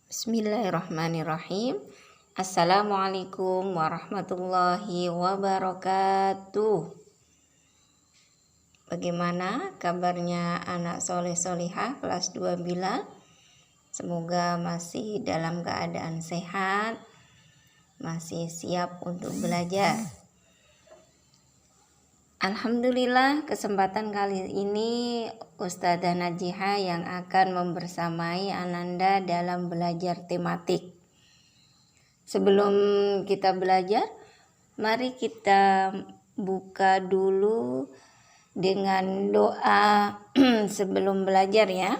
Bismillahirrahmanirrahim. Assalamualaikum warahmatullahi wabarakatuh. Bagaimana kabarnya anak soleh solihah kelas 2 Bila? Semoga masih dalam keadaan sehat, masih siap untuk belajar. Alhamdulillah, kesempatan kali ini Ustazah Najihah yang akan membersamai Ananda dalam belajar tematik. Sebelum kita belajar, mari kita buka dulu dengan doa sebelum belajar ya.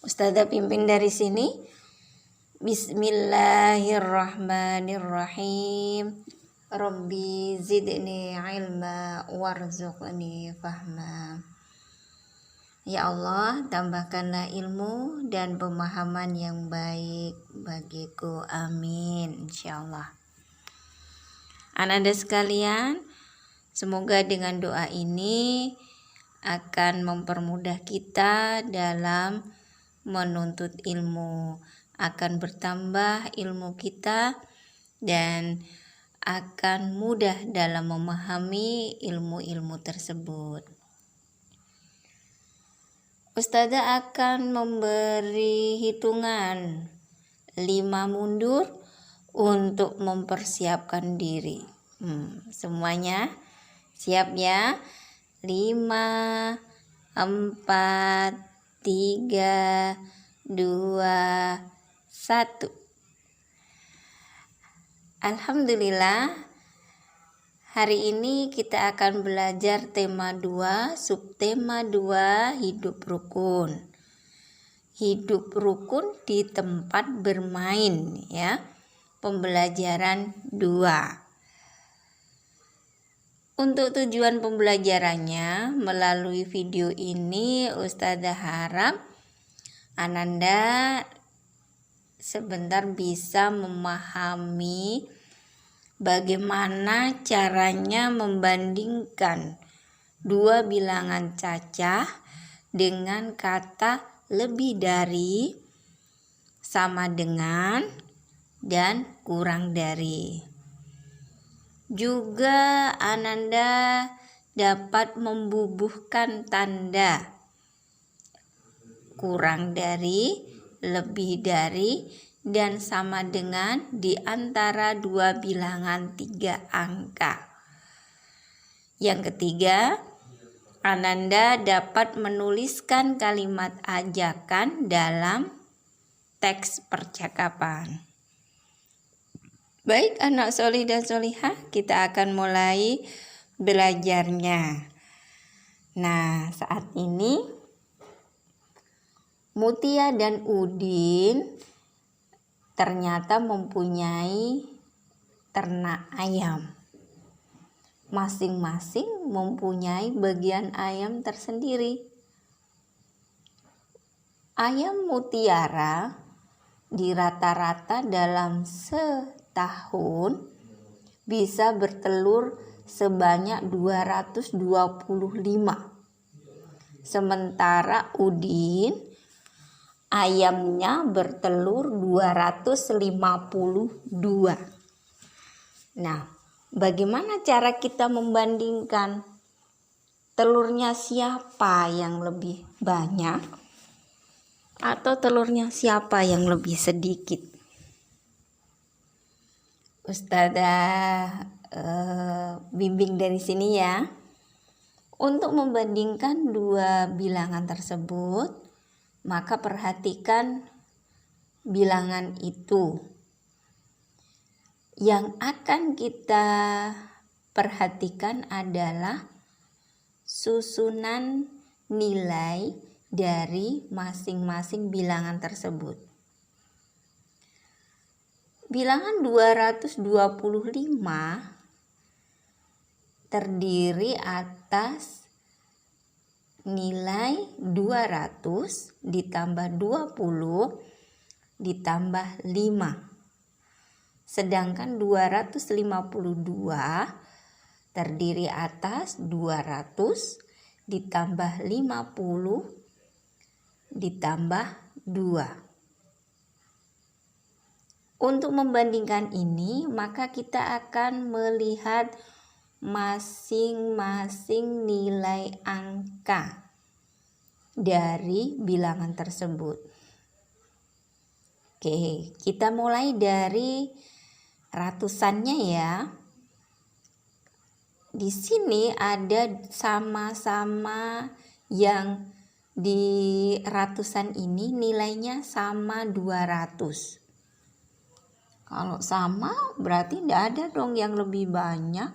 Ustazah pimpin dari sini. Bismillahirrahmanirrahim. Rabbi zidni ilma warzuqni fahma. Ya Allah, tambahkanlah ilmu dan pemahaman yang baik bagiku. Amin. Insyaallah. Ananda sekalian, semoga dengan doa ini akan mempermudah kita dalam menuntut ilmu, akan bertambah ilmu kita dan akan mudah dalam memahami ilmu-ilmu tersebut. Ustazah akan memberi hitungan 5 mundur untuk mempersiapkan diri. Semuanya siap ya? 5, 4, 3, 2, 1. Alhamdulillah, hari ini kita akan belajar tema 2, subtema 2, hidup rukun. Hidup rukun di tempat bermain ya. Pembelajaran 2. Untuk tujuan pembelajarannya, melalui video ini Ustazah harap Ananda sebentar bisa memahami bagaimana caranya membandingkan dua bilangan cacah dengan kata lebih dari, sama dengan, dan kurang dari. Juga Ananda dapat membubuhkan tanda kurang dari, lebih dari, dan sama dengan di antara dua bilangan 3 angka. Yang ketiga, Ananda dapat menuliskan kalimat ajakan dalam teks percakapan. Baik anak solih dan solihah, kita akan mulai belajarnya. Nah, saat ini Mutia dan Udin ternyata mempunyai ternak ayam. Masing-masing mempunyai bagian ayam tersendiri. Ayam mutiara di rata-rata dalam setahun bisa bertelur sebanyak 225. Sementara Udin ayamnya bertelur 252. Nah, bagaimana cara kita membandingkan telurnya siapa yang lebih banyak atau telurnya siapa yang lebih sedikit? Ustazah bimbing dari sini ya. Untuk membandingkan dua bilangan tersebut, maka perhatikan bilangan itu. Yang akan kita perhatikan adalah susunan nilai dari masing-masing bilangan tersebut. Bilangan 225 terdiri atas nilai 200 ditambah 20 ditambah 5. Sedangkan 252 terdiri atas 200 ditambah 50 ditambah 2. Untuk membandingkan ini, maka kita akan melihat masing-masing nilai angka dari bilangan tersebut. Oke, kita mulai dari ratusannya ya. Di sini ada sama-sama yang di ratusan ini nilainya sama 200. Kalau sama berarti tidak ada dong yang lebih banyak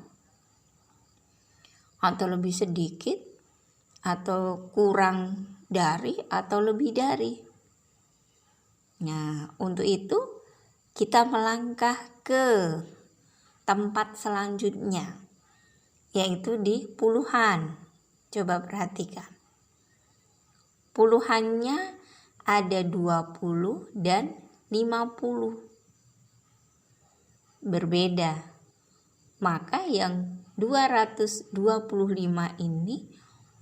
atau lebih sedikit atau kurang dari atau lebih dari. Nah, untuk itu kita melangkah ke tempat selanjutnya, yaitu di puluhan. Coba perhatikan. Puluhannya ada 20 dan 50. Berbeda. Maka yang 225 ini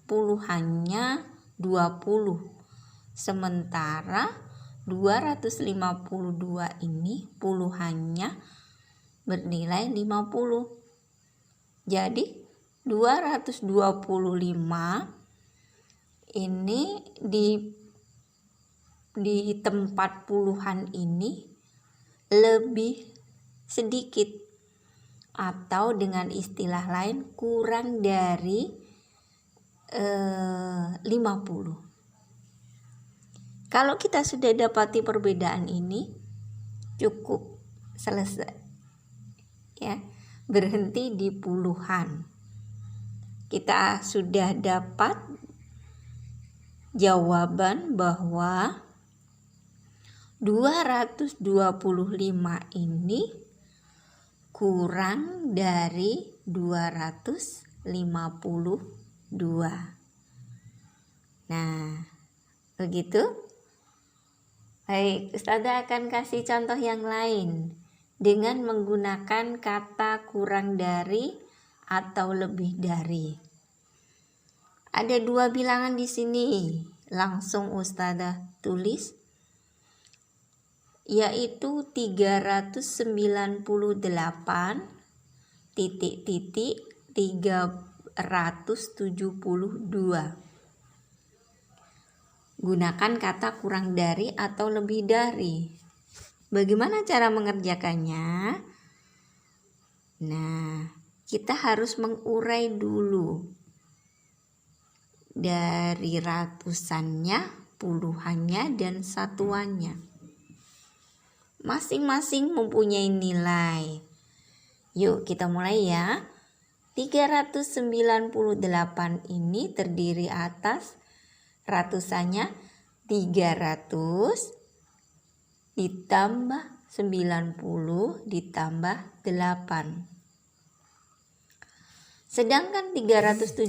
puluhannya 20. Sementara 252 ini puluhannya bernilai 50. Jadi 225 ini di tempat puluhan ini lebih sedikit, atau dengan istilah lain kurang dari 50. Kalau kita sudah dapati perbedaan ini, cukup selesai ya, berhenti di puluhan. Kita sudah dapat jawaban bahwa 225 ini kurang dari 252. Nah, begitu. Baik, Ustazah akan kasih contoh yang lain dengan menggunakan kata kurang dari atau lebih dari. Ada 2 bilangan di sini. Langsung Ustazah tulis, yaitu 398 372. Gunakan kata kurang dari atau lebih dari. Bagaimana cara mengerjakannya? Nah, kita harus mengurai dulu dari ratusannya, puluhannya, dan satuannya. Masing-masing mempunyai nilai. Yuk kita mulai ya. 398 ini terdiri atas ratusannya 300 ditambah 90 ditambah 8. Sedangkan 372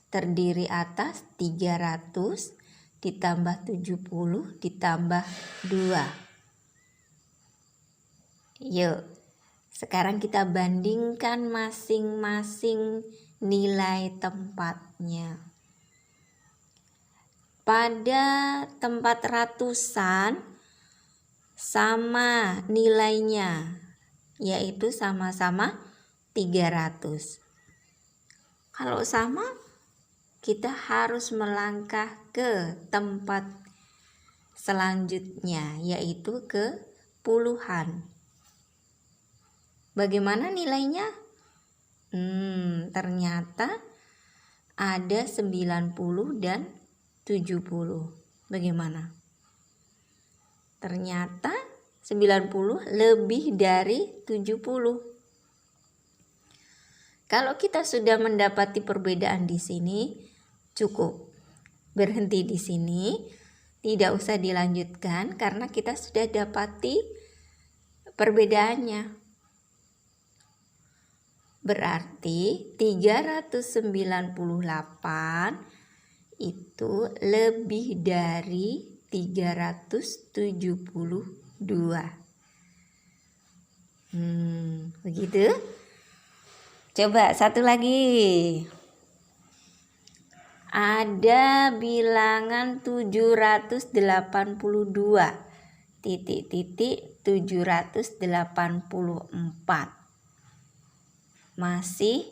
terdiri atas 300 ditambah 70 ditambah 2. Yuk, sekarang kita bandingkan masing-masing nilai tempatnya. Pada tempat ratusan sama nilainya, yaitu sama-sama 300. Kalau sama, kita harus melangkah ke tempat selanjutnya, yaitu ke puluhan. Bagaimana nilainya? Ternyata ada 90 dan 70. Bagaimana? Ternyata 90 lebih dari 70. Kalau kita sudah mendapati perbedaan di sini, cukup berhenti di sini, tidak usah dilanjutkan karena kita sudah dapati perbedaannya. Berarti 398 itu lebih dari 372. Begitu? Coba satu lagi. Ada bilangan 782 784. Masih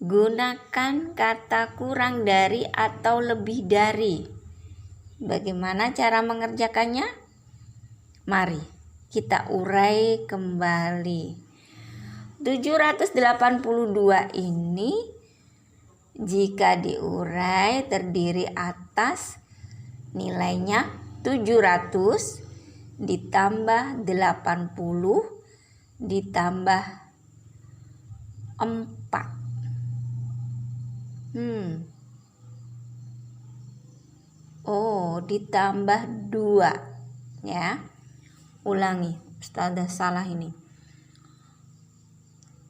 gunakan kata kurang dari atau lebih dari. Bagaimana cara mengerjakannya? Mari kita urai kembali. 782 ini jika diurai terdiri atas nilainya 700 ditambah 80 ditambah 4. Ditambah 2 ya. Ulangi, Ustazah salah ini.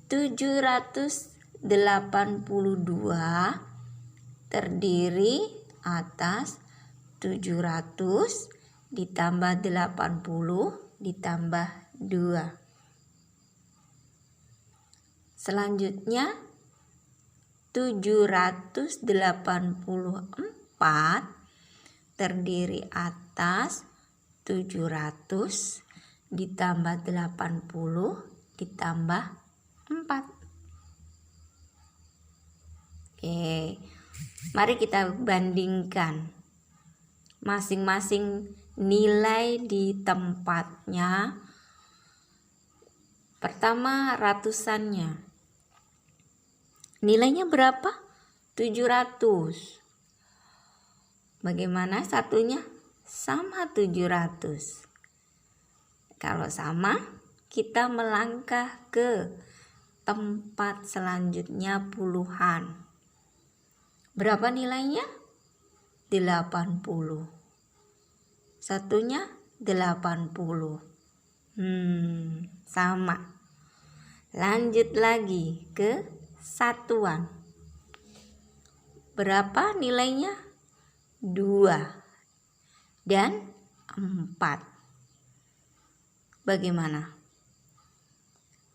782 terdiri atas 700 ditambah 80 ditambah 2. Selanjutnya 784 terdiri atas 700 ditambah 80 ditambah 4. Oke, mari kita bandingkan masing-masing nilai di tempatnya. Pertama, ratusannya. Nilainya berapa? 700. Bagaimana satunya? Sama 700. Kalau sama, kita melangkah ke tempat selanjutnya puluhan. Berapa nilainya? 80. Satunya 80. Sama. Lanjut lagi ke satuan. Berapa nilainya? 2 dan 4. Bagaimana?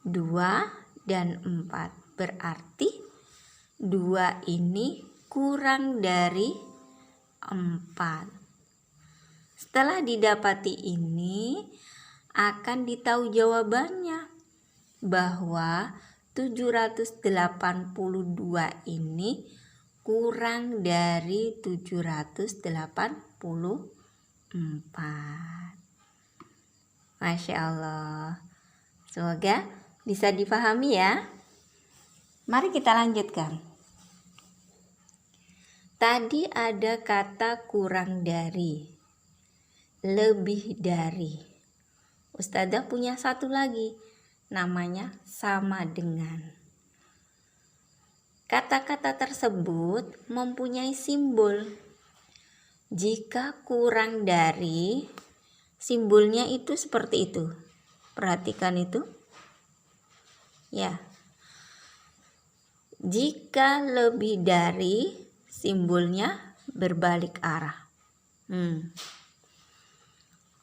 2 dan 4. Berarti 2 ini kurang dari 4. Setelah didapati ini, akan ditahu jawabannya bahwa 782 ini kurang dari 784. Masya Allah. Semoga bisa dipahami ya. Mari kita lanjutkan. Tadi ada kata kurang dari, lebih dari. Ustazah punya satu lagi, namanya sama dengan. Kata-kata tersebut mempunyai simbol. Jika kurang dari, simbolnya itu seperti itu. Perhatikan itu. Ya. Jika lebih dari, simbolnya berbalik arah.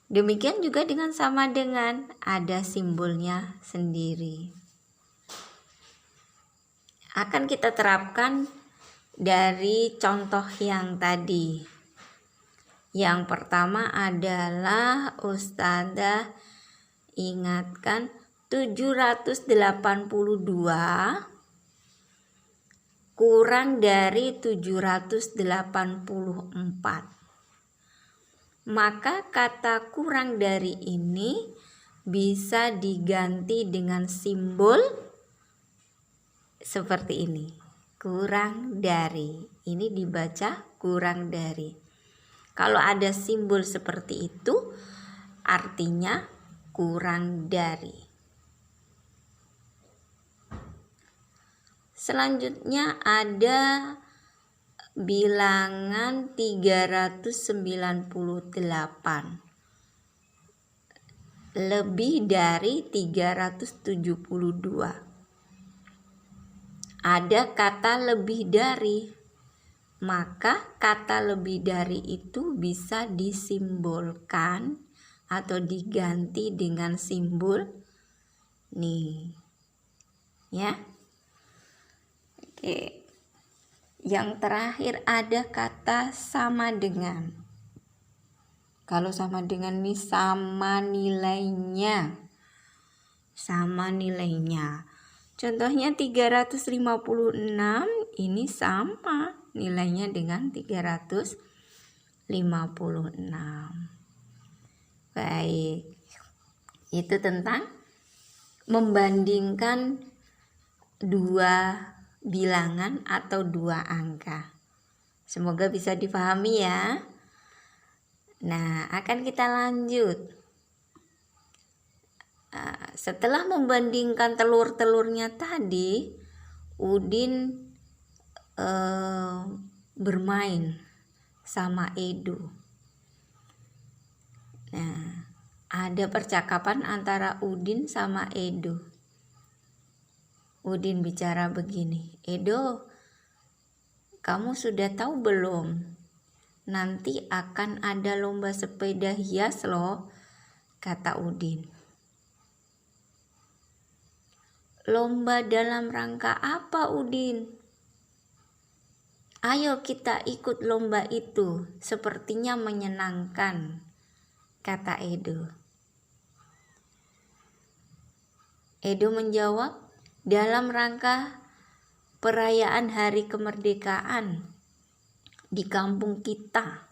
Demikian juga dengan sama dengan, ada simbolnya sendiri. Akan kita terapkan dari contoh yang tadi. Yang pertama adalah Ustazah ingatkan 782 kurang dari 784. Maka kata kurang dari ini bisa diganti dengan simbol seperti ini. Kurang dari. Ini dibaca kurang dari. Kalau ada simbol seperti itu, artinya kurang dari. Selanjutnya ada bilangan 398. Lebih dari 372. Ada kata lebih dari, maka kata lebih dari itu bisa disimbolkan atau diganti dengan simbol nih ya. Oke. Yang terakhir ada kata sama dengan. Kalau sama dengan ini sama nilainya. Sama nilainya. Contohnya 356 ini sama nilainya dengan 356. Baik. Itu tentang membandingkan dua bilangan atau dua angka. Semoga bisa dipahami ya. Nah, akan kita lanjut. Setelah membandingkan telur-telurnya tadi, Udin bermain sama Edo. Nah, ada percakapan antara Udin sama Edo. Udin bicara begini, "Edo, kamu sudah tahu belum? Nanti akan ada lomba sepeda hias loh," kata Udin. "Lomba dalam rangka apa, Udin?" "Ayo kita ikut lomba itu, sepertinya menyenangkan," kata Edo. Edo menjawab, "Dalam rangka perayaan hari kemerdekaan di kampung kita.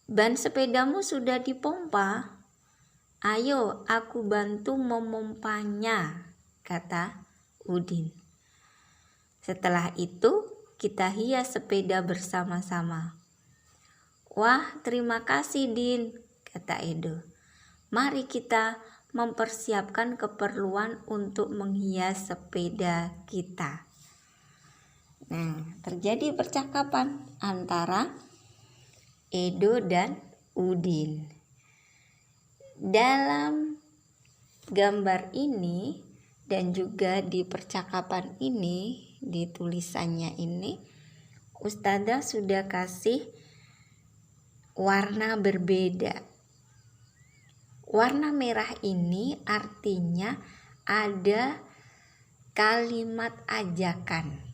Ban sepedamu sudah dipompa. Ayo aku bantu memompanya," kata Udin. "Setelah itu kita hias sepeda bersama-sama." "Wah, terima kasih Din," kata Edo. "Mari kita mempersiapkan keperluan untuk menghias sepeda kita." Nah, terjadi percakapan antara Edo dan Udin. Dalam gambar ini dan juga di percakapan ini, di tulisannya ini, Ustazah sudah kasih warna berbeda. Warna merah ini artinya ada kalimat ajakan.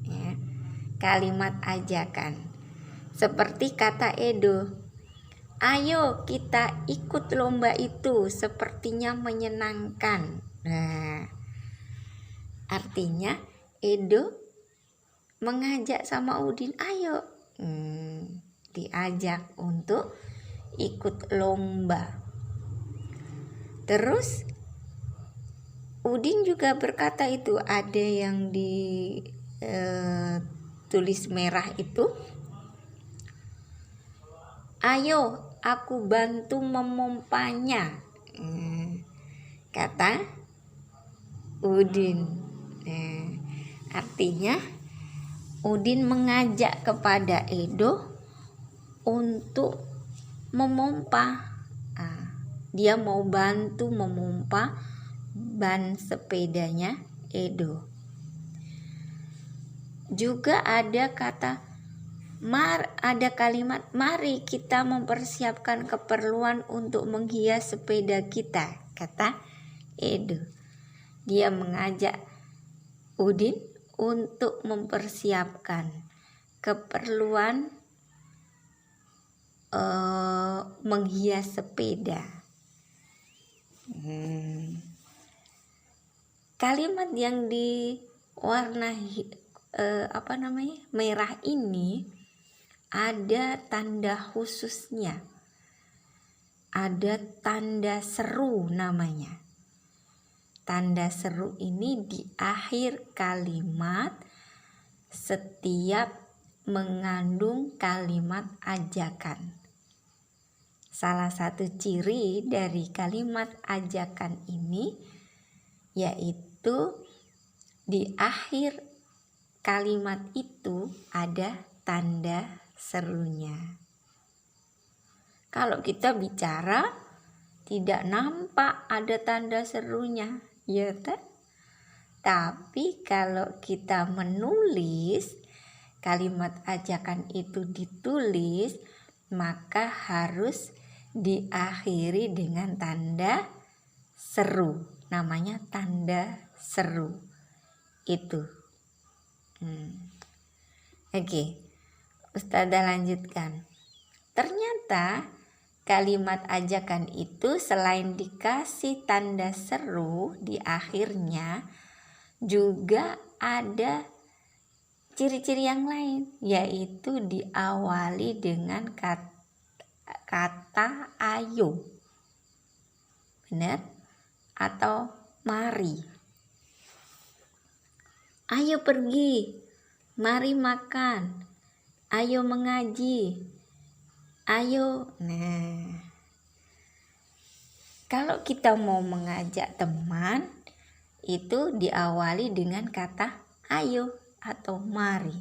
Ya, kalimat ajakan. Seperti kata Edo, "Ayo kita ikut lomba itu, sepertinya menyenangkan." Nah, artinya Edo mengajak sama Udin, "Ayo." Diajak untuk ikut lomba. Terus Udin juga berkata itu, ada yang tulis merah itu, "Ayo aku bantu memompanya," kata Udin. Artinya Udin mengajak kepada Edo untuk memompa. Dia mau bantu memompa ban sepedanya Edo. Juga ada kalimat, "Mari kita mempersiapkan keperluan untuk menghias sepeda kita," kata Edo. Dia mengajak Udin untuk mempersiapkan keperluan menghias sepeda. Kalimat yang di warna merah ini ada tanda khususnya. Ada tanda seru namanya. Tanda seru ini di akhir kalimat setiap mengandung kalimat ajakan. Salah satu ciri dari kalimat ajakan ini yaitu di akhir kalimat itu ada tanda serunya. Kalau kita bicara tidak nampak ada tanda serunya, ya kan? Tapi kalau kita menulis, kalimat ajakan itu ditulis, maka harus diakhiri dengan tanda seru. Namanya tanda seru. Itu. Oke. Ustazah lanjutkan. Ternyata kalimat ajakan itu selain dikasih tanda seru di akhirnya, juga ada ciri-ciri yang lain, yaitu diawali dengan kata ayo. Benar? Atau mari. Ayo pergi, mari makan, ayo mengaji, ayo. Nah, kalau kita mau mengajak teman, itu diawali dengan kata ayo atau mari.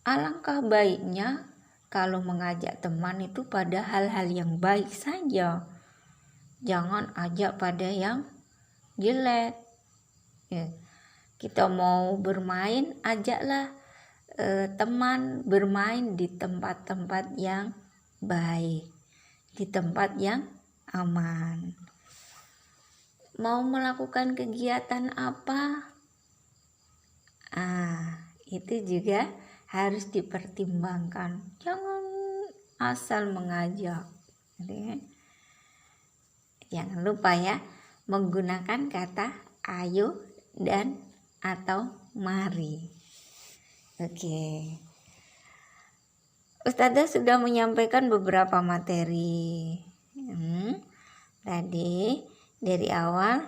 Alangkah baiknya kalau mengajak teman itu pada hal-hal yang baik saja. Jangan ajak pada yang jelek. Ya, kita mau bermain, ajaklah teman bermain di tempat-tempat yang baik, di tempat yang aman. Mau melakukan kegiatan apa? Itu juga harus dipertimbangkan. Jangan asal mengajak. Jangan lupa ya, menggunakan kata ayo dan atau mari. Oke. Ustazah sudah menyampaikan beberapa materi. Tadi dari awal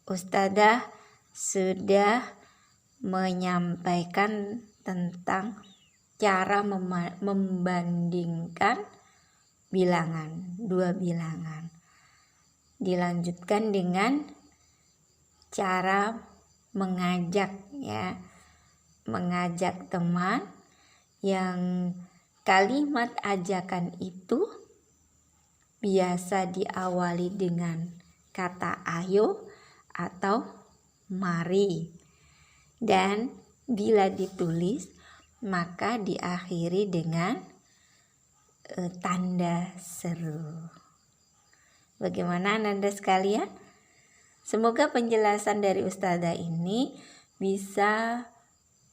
Ustazah sudah menyampaikan tentang cara membandingkan bilangan, dua bilangan. Dilanjutkan dengan cara mengajak ya, mengajak teman yang kalimat ajakan itu biasa diawali dengan kata ayo atau mari, dan bila ditulis maka diakhiri dengan tanda seru. Bagaimana Ananda sekalian? Semoga penjelasan dari Ustazah ini bisa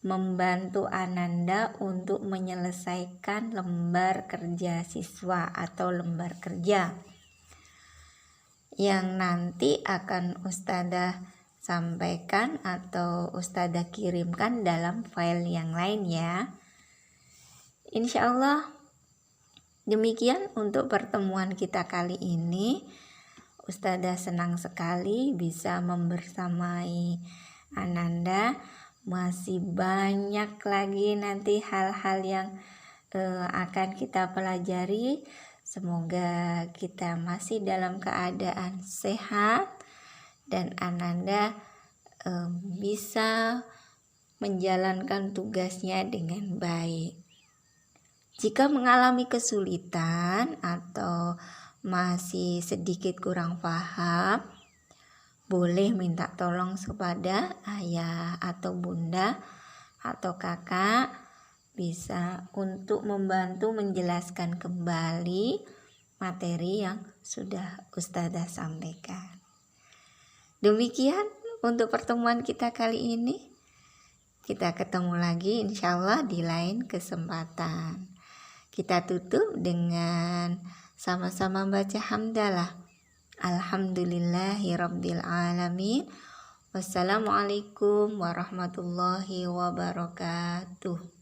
membantu Ananda untuk menyelesaikan lembar kerja siswa atau lembar kerja yang nanti akan Ustazah sampaikan atau Ustazah kirimkan dalam file yang lain ya. Insya Allah demikian untuk pertemuan kita kali ini. Ustazah senang sekali bisa membersamai Ananda. Masih banyak lagi nanti hal-hal yang akan kita pelajari. Semoga kita masih dalam keadaan sehat dan Ananda bisa menjalankan tugasnya dengan baik. Jika mengalami kesulitan atau masih sedikit kurang paham, boleh minta tolong kepada ayah atau bunda atau kakak, bisa untuk membantu menjelaskan kembali materi yang sudah Ustazah sampaikan. Demikian untuk pertemuan kita kali ini. Kita ketemu lagi insya Allah di lain kesempatan. Kita tutup dengan sama-sama baca hamdalah. Alhamdulillahirabbil alamin. Wassalamualaikum warahmatullahi wabarakatuh.